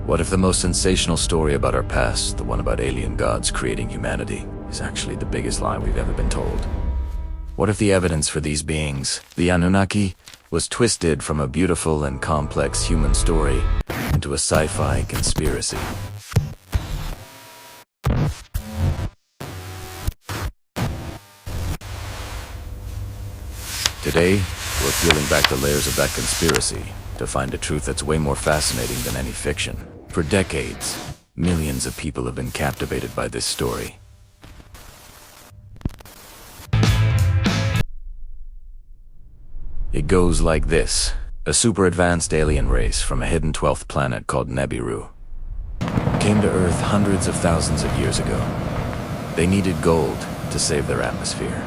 What if the most sensational story about our past, the one about alien gods creating humanity, is actually the biggest lie we've ever been told? What if the evidence for these beings, the Anunnaki, was twisted from a beautiful and complex human story into a sci-fi conspiracy? Today, we're peeling back the layers of that conspiracy to find a truth that's way more fascinating than any fiction. For decades, millions of people have been captivated by this story. It goes like this. A super-advanced alien race from a hidden 12th planet called Nibiru came to Earth hundreds of thousands of years ago. They needed gold to save their atmosphere.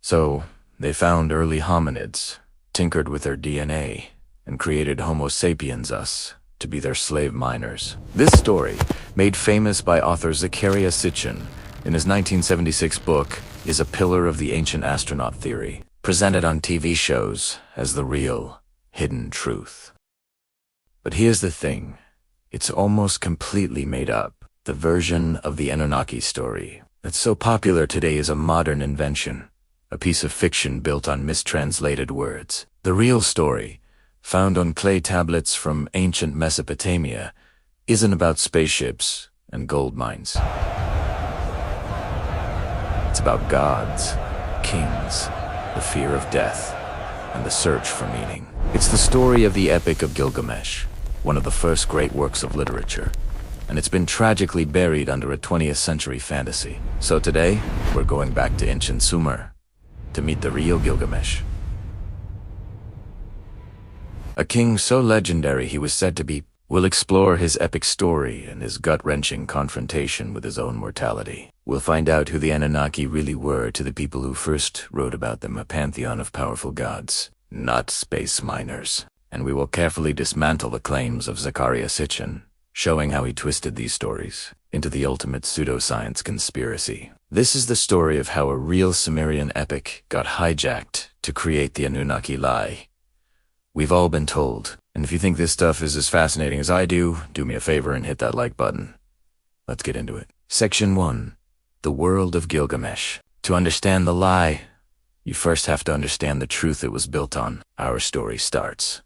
So, they found early hominids, tinkered with their DNA, and created Homo sapiens us to be their slave miners. This story, made famous by author Zecharia Sitchin in his 1976 book, is a pillar of the ancient astronaut theory, presented on TV shows as the real, hidden truth. But here's the thing, it's almost completely made up. The version of the Anunnaki story that's so popular today is a modern invention, a piece of fiction built on mistranslated words. The real story, found on clay tablets from ancient Mesopotamia, isn't about spaceships and gold mines. It's about gods, kings, the fear of death, and the search for meaning. It's the story of the Epic of Gilgamesh, one of the first great works of literature, and it's been tragically buried under a 20th century fantasy. So today, we're going back to ancient Sumer to meet the real Gilgamesh. A king so legendary he was said to be. We'll explore his epic story and his gut-wrenching confrontation with his own mortality. We'll find out who the Anunnaki really were to the people who first wrote about them, a pantheon of powerful gods, not space miners. And we will carefully dismantle the claims of Zecharia Sitchin, showing how he twisted these stories into the ultimate pseudoscience conspiracy. This is the story of how a real Sumerian epic got hijacked to create the Anunnaki lie. We've all been told, and if you think this stuff is as fascinating as I do me a favor and hit that like button. Let's get into it. Section 1. The World of Gilgamesh. To understand the lie, you first have to understand the truth it was built on. Our story starts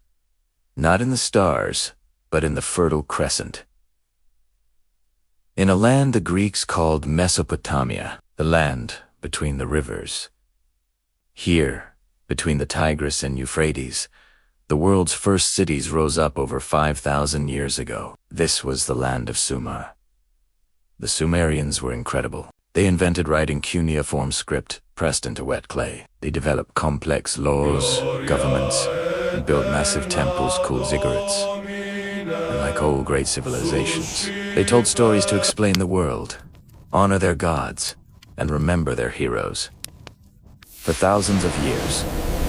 not in the stars, but in the Fertile Crescent. In a land the Greeks called Mesopotamia, the land between the rivers. Here, between the Tigris and Euphrates, the world's first cities rose up over 5,000 years ago. This was the land of Sumer. The Sumerians were incredible. They invented writing cuneiform script pressed into wet clay. They developed complex laws, governments, and built massive temples called ziggurats. And like all great civilizations, they told stories to explain the world, honor their gods, and remember their heroes. For thousands of years,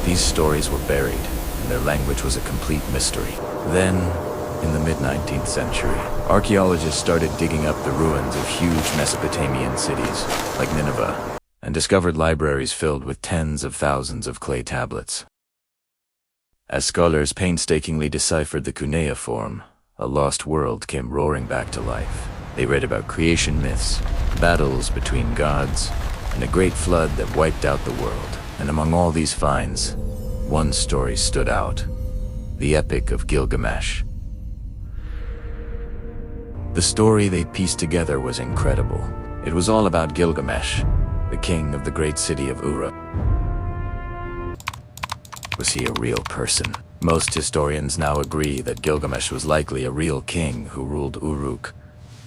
these stories were buried, and their language was a complete mystery. Then, in the mid-19th century, archaeologists started digging up the ruins of huge Mesopotamian cities, like Nineveh, and discovered libraries filled with tens of thousands of clay tablets. As scholars painstakingly deciphered the cuneiform, a lost world came roaring back to life. They read about creation myths, battles between gods, and a great flood that wiped out the world. And among all these finds, one story stood out: the Epic of Gilgamesh. The story they pieced together was incredible. It was all about Gilgamesh, the king of the great city of Uruk. Was he a real person? Most historians now agree that Gilgamesh was likely a real king who ruled Uruk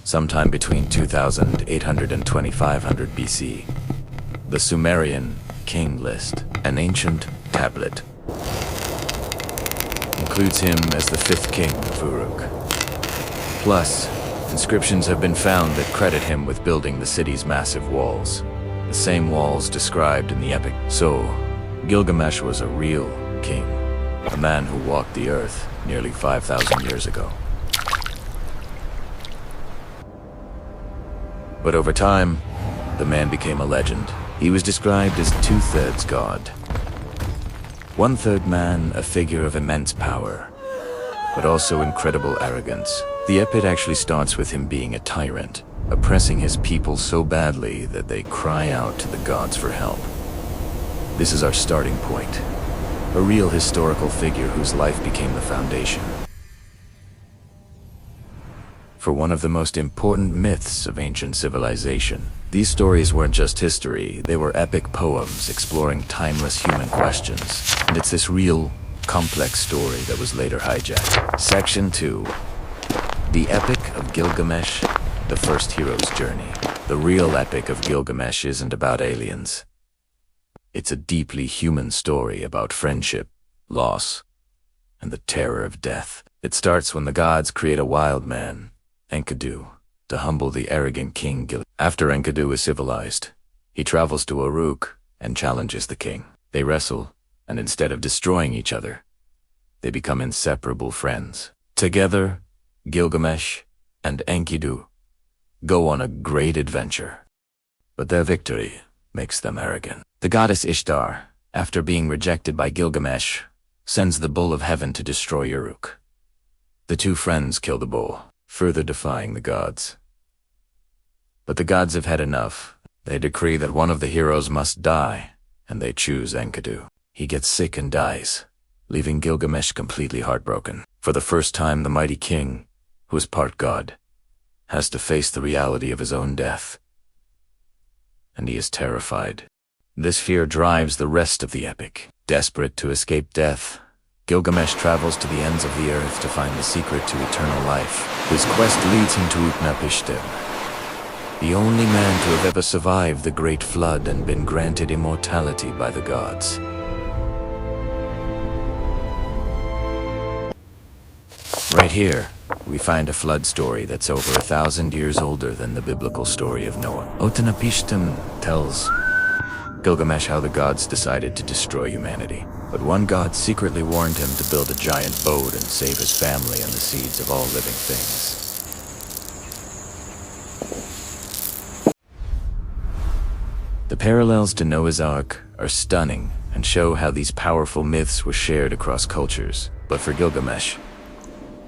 sometime between 2800 and 2500 BC. The Sumerian king list, an ancient tablet, includes him as the 5th king of Uruk. Plus, inscriptions have been found that credit him with building the city's massive walls, the same walls described in the epic. So, Gilgamesh was a real king, a man who walked the earth nearly 5,000 years ago. But over time, the man became a legend. He was described as 2/3 god. 1/3 man, a figure of immense power, but also incredible arrogance. The epic actually starts with him being a tyrant, oppressing his people so badly that they cry out to the gods for help. This is our starting point, a real historical figure whose life became the foundation for one of the most important myths of ancient civilization. These stories weren't just history, they were epic poems exploring timeless human questions. And it's this real, complex story that was later hijacked. Section 2. The Epic of Gilgamesh, the First Hero's Journey. The real Epic of Gilgamesh isn't about aliens. It's a deeply human story about friendship, loss, and the terror of death. It starts when the gods create a wild man, Enkidu, to humble the arrogant king Gilgamesh. After Enkidu is civilized, he travels to Uruk and challenges the king. They wrestle, and instead of destroying each other, they become inseparable friends. Together, Gilgamesh and Enkidu go on a great adventure. But their victory makes them arrogant. The goddess Ishtar, after being rejected by Gilgamesh, sends the bull of heaven to destroy Uruk. The two friends kill the bull, further defying the gods. But the gods have had enough. They decree that one of the heroes must die, and they choose Enkidu. He gets sick and dies, leaving Gilgamesh completely heartbroken. For the first time, the mighty king, who is part god, has to face the reality of his own death. And he is terrified. This fear drives the rest of the epic. Desperate to escape death, Gilgamesh travels to the ends of the earth to find the secret to eternal life. His quest leads him to Utnapishtim, the only man to have ever survived the Great Flood and been granted immortality by the gods. Right here, we find a flood story that's over 1,000 years older than the biblical story of Noah. Utnapishtim tells Gilgamesh how the gods decided to destroy humanity. But one god secretly warned him to build a giant boat and save his family and the seeds of all living things. The parallels to Noah's Ark are stunning and show how these powerful myths were shared across cultures. But for Gilgamesh,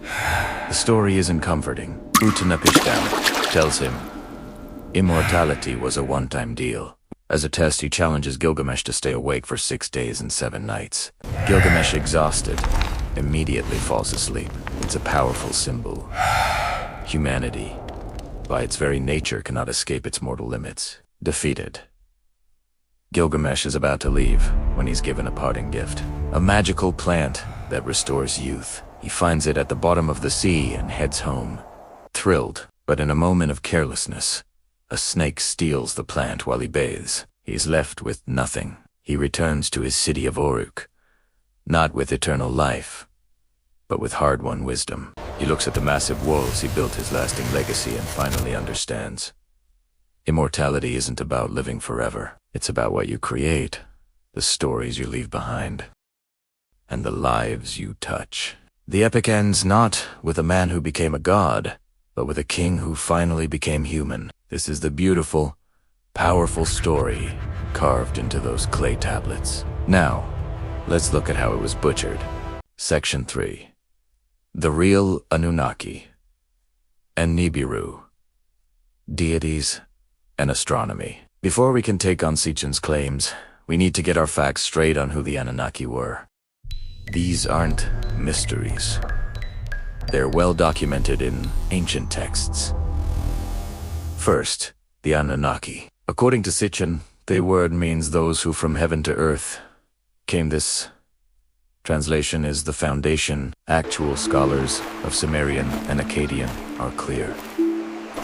the story isn't comforting. Utnapishtim tells him immortality was a one-time deal. As a test, he challenges Gilgamesh to stay awake for 6 days and 7 nights. Gilgamesh, exhausted, immediately falls asleep. It's a powerful symbol. Humanity, by its very nature, cannot escape its mortal limits. Defeated, Gilgamesh is about to leave when he's given a parting gift. A magical plant that restores youth. He finds it at the bottom of the sea and heads home, thrilled. But in a moment of carelessness, a snake steals the plant while he bathes. He's left with nothing. He returns to his city of Uruk, not with eternal life, but with hard-won wisdom. He looks at the massive walls he built his lasting legacy and finally understands. Immortality isn't about living forever. It's about what you create, the stories you leave behind, and the lives you touch. The epic ends not with a man who became a god, but with a king who finally became human. This is the beautiful, powerful story carved into those clay tablets. Now, let's look at how it was butchered. Section 3. The Real Anunnaki and Nibiru. Deities and Astronomy. Before we can take on Sitchin's claims, we need to get our facts straight on who the Anunnaki were. These aren't mysteries. They're well documented in ancient texts. First, the Anunnaki. According to Sitchin, the word means those who from heaven to earth came. This translation is the foundation. Actual scholars of Sumerian and Akkadian are clear.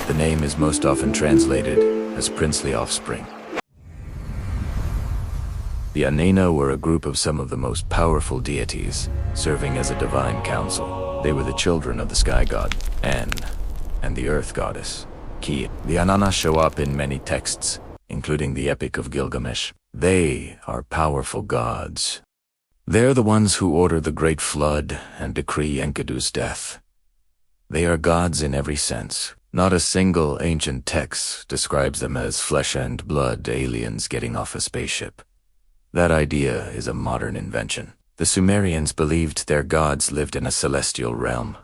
The name is most often translated as princely offspring. The Anena were a group of some of the most powerful deities, serving as a divine council. They were the children of the sky god, An, and the earth goddess, Ki. The Anana show up in many texts, including the Epic of Gilgamesh. They are powerful gods. They're the ones who order the great flood and decree Enkidu's death. They are gods in every sense. Not a single ancient text describes them as flesh and blood aliens getting off a spaceship. That idea is a modern invention. The Sumerians believed their gods lived in a celestial realm.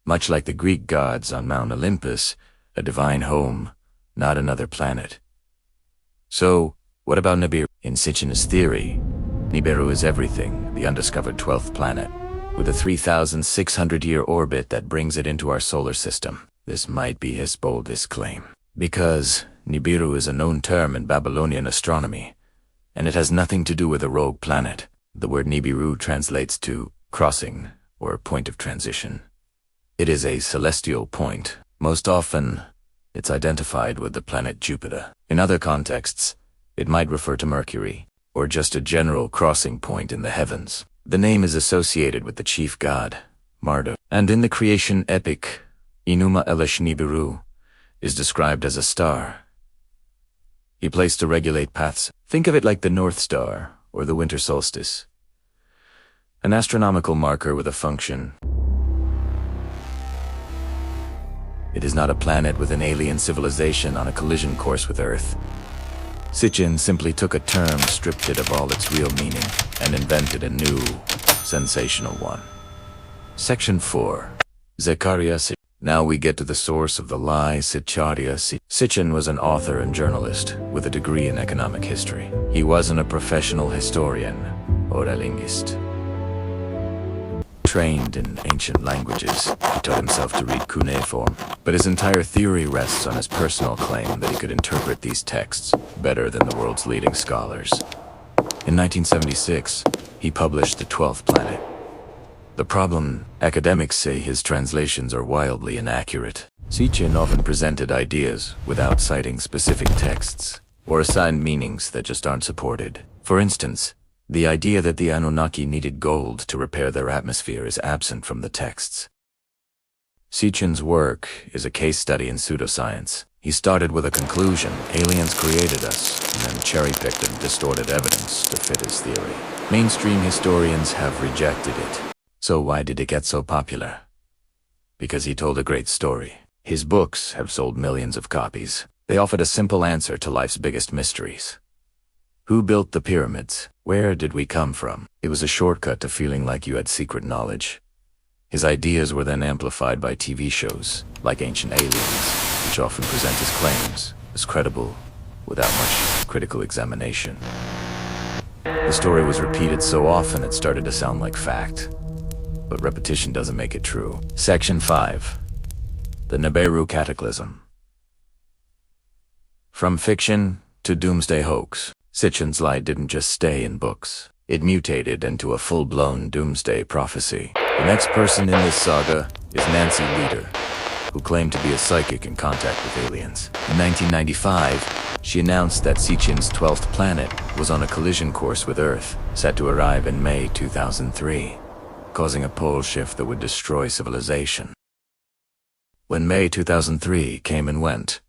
Much like the Greek gods on Mount Olympus, a divine home, not another planet. So, what about Nibiru? In Sitchin's theory, Nibiru is everything, the undiscovered 12th planet, with a 3,600-year orbit that brings it into our solar system. This might be his boldest claim, because Nibiru is a known term in Babylonian astronomy, and it has nothing to do with a rogue planet. The word Nibiru translates to crossing or point of transition. It is a celestial point. Most often, it's identified with the planet Jupiter. In other contexts, it might refer to Mercury, or just a general crossing point in the heavens. The name is associated with the chief god, Marduk, and in the creation epic, Enuma Elish Nibiru is described as a star. He placed to regulate paths. Think of it like the North Star or the winter solstice. An astronomical marker with a function. It is not a planet with an alien civilization on a collision course with Earth. Sitchin simply took a term, stripped it of all its real meaning, and invented a new, sensational one. Section 4. Zecharia. Now we get to the source of the lie, Zecharia. Sitchin was an author and journalist with a degree in economic history. He wasn't a professional historian or a linguist. Trained in ancient languages, he taught himself to read cuneiform, but his entire theory rests on his personal claim that he could interpret these texts better than the world's leading scholars. In 1976, he published The 12th Planet. The problem, academics say his translations are wildly inaccurate. Sitchin often presented ideas without citing specific texts, or assigned meanings that just aren't supported. For instance, the idea that the Anunnaki needed gold to repair their atmosphere is absent from the texts. Sitchin's work is a case study in pseudoscience. He started with a conclusion, aliens created us, and then cherry-picked and distorted evidence to fit his theory. Mainstream historians have rejected it. So why did it get so popular? Because he told a great story. His books have sold millions of copies. They offered a simple answer to life's biggest mysteries. Who built the pyramids? Where did we come from? It was a shortcut to feeling like you had secret knowledge. His ideas were then amplified by TV shows, like Ancient Aliens, which often present his claims as credible without much critical examination. The story was repeated so often it started to sound like fact. But repetition doesn't make it true. Section 5. The Nibiru Cataclysm. From fiction to Doomsday hoax, Sitchin's lie didn't just stay in books. It mutated into a full-blown Doomsday prophecy. The next person in this saga is Nancy Leader, who claimed to be a psychic in contact with aliens. In 1995, she announced that Sitchin's 12th planet was on a collision course with Earth, set to arrive in May 2003. Causing a pole shift that would destroy civilization. When May 2003 came and went,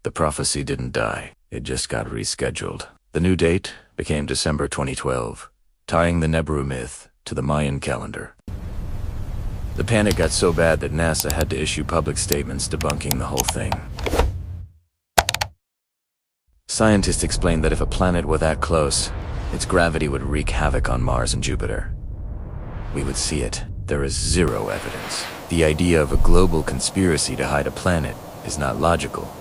the prophecy didn't die, it just got rescheduled. The new date became December 2012, tying the Nibiru myth to the Mayan calendar. The panic got so bad that NASA had to issue public statements debunking the whole thing. Scientists explained that if a planet were that close, its gravity would wreak havoc on Mars and Jupiter. We would see it. There is zero evidence. The idea of a global conspiracy to hide a planet is not logical.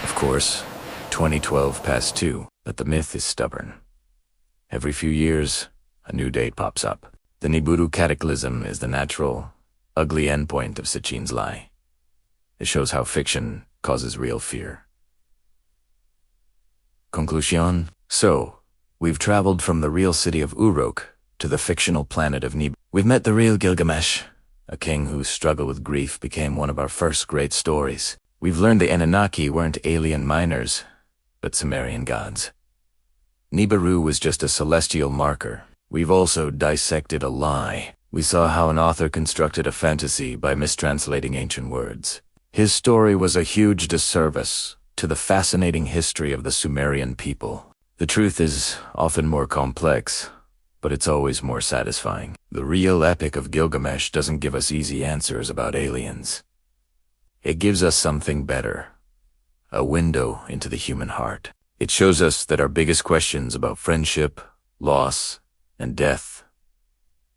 Of course, 2012 passed too, but the myth is stubborn. Every few years, a new date pops up. The Nibiru Cataclysm is the natural, ugly endpoint of Sitchin's lie. It shows how fiction causes real fear. Conclusion? So, we've traveled from the real city of Uruk to the fictional planet of Nibiru. We've met the real Gilgamesh, a king whose struggle with grief became one of our first great stories. We've learned the Anunnaki weren't alien miners, but Sumerian gods. Nibiru was just a celestial marker. We've also dissected a lie. We saw how an author constructed a fantasy by mistranslating ancient words. His story was a huge disservice to the fascinating history of the Sumerian people. The truth is often more complex, but it's always more satisfying. The real epic of Gilgamesh doesn't give us easy answers about aliens. It gives us something better, a window into the human heart. It shows us that our biggest questions about friendship, loss, and death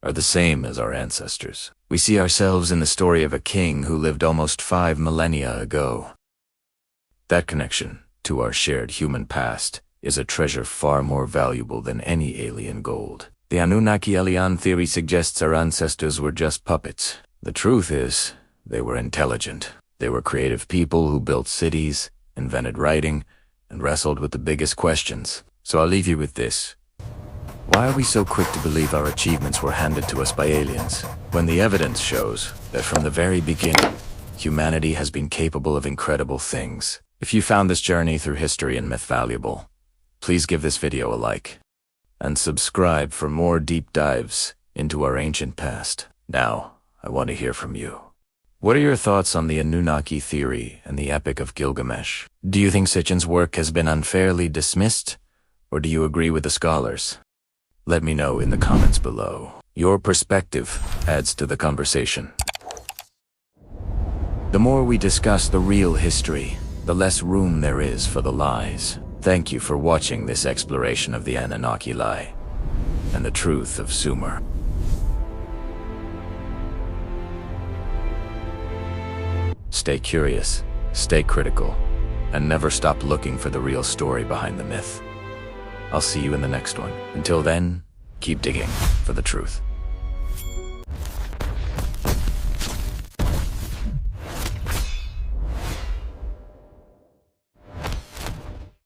are the same as our ancestors. We see ourselves in the story of a king who lived almost 5 millennia ago. That connection to our shared human past is a treasure far more valuable than any alien gold. The Anunnaki alien theory suggests our ancestors were just puppets. The truth is, they were intelligent. They were creative people who built cities, invented writing, and wrestled with the biggest questions. So I'll leave you with this. Why are we so quick to believe our achievements were handed to us by aliens, when the evidence shows that from the very beginning, humanity has been capable of incredible things? If you found this journey through history and myth valuable, please give this video a like, and subscribe for more deep dives into our ancient past. Now, I want to hear from you. What are your thoughts on the Anunnaki theory and the Epic of Gilgamesh? Do you think Sitchin's work has been unfairly dismissed, or do you agree with the scholars? Let me know in the comments below. Your perspective adds to the conversation. The more we discuss the real history, the less room there is for the lies. Thank you for watching this exploration of the Anunnaki lie and the truth of Sumer. Stay curious, stay critical, and never stop looking for the real story behind the myth. I'll see you in the next one. Until then, keep digging for the truth.